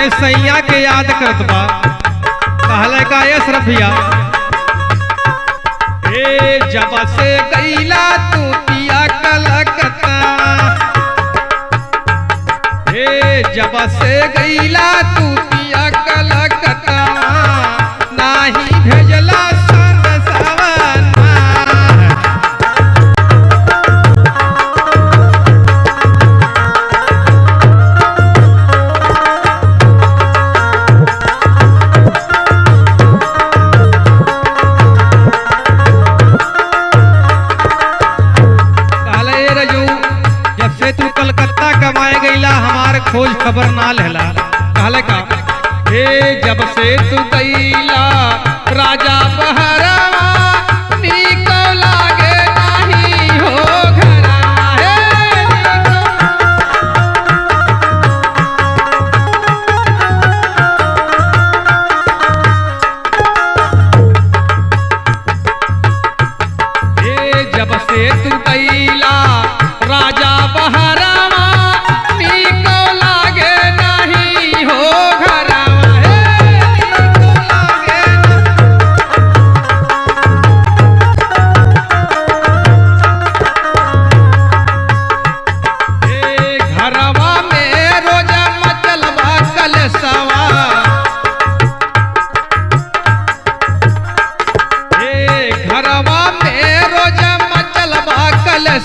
अपने सैया के याद करत बा। कहले का अशरफ भैया, ए जब से गईला तू पिया कलकत्ता, ए जब से गईला तू पिया कलकत्ता, नाही भेजला संदेशवा। खोज खबर ना लेला। कहले का, हे जब से तू गईला राजा बहरवा, नीको लागे नहीं हो घरवा। हे जब से तू गईला राजा बहरवा,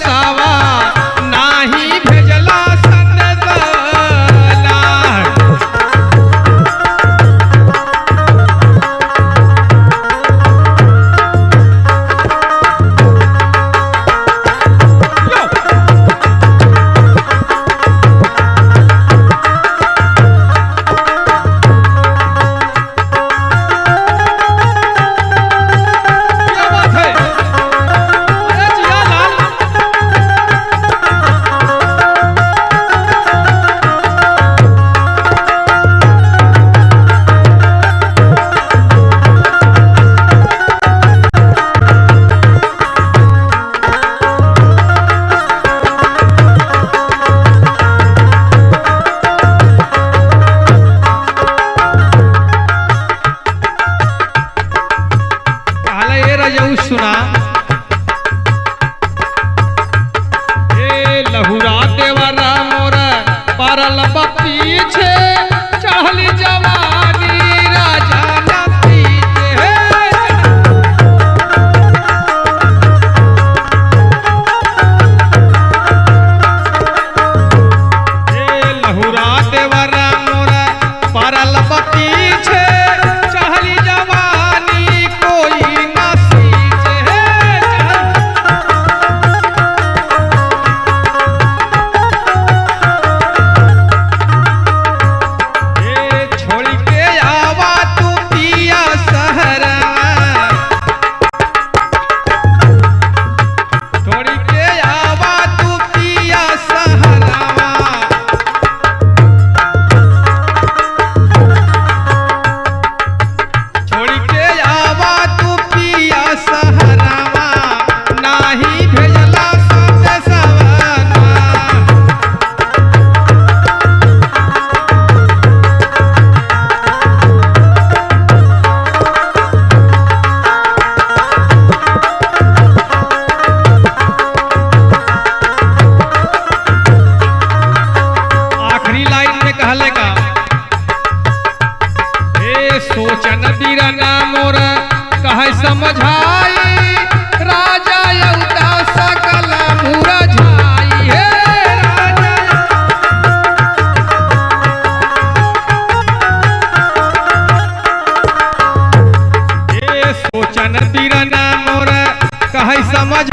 सावा नाही भेजला संदेशवा। सुना, ए लहुरा देवरा मोरा परल पीछे, चढ़ली जवानी राजा न पीछे। ए लहुरा देवरा मोरा परल पीछे, चढ़ली जवानी कोई न सोचन बीरना मोर कह समझाई, राजा यौदा सकल मुरझाई। हे राजा हे सोचन बीरना मोर कह समझ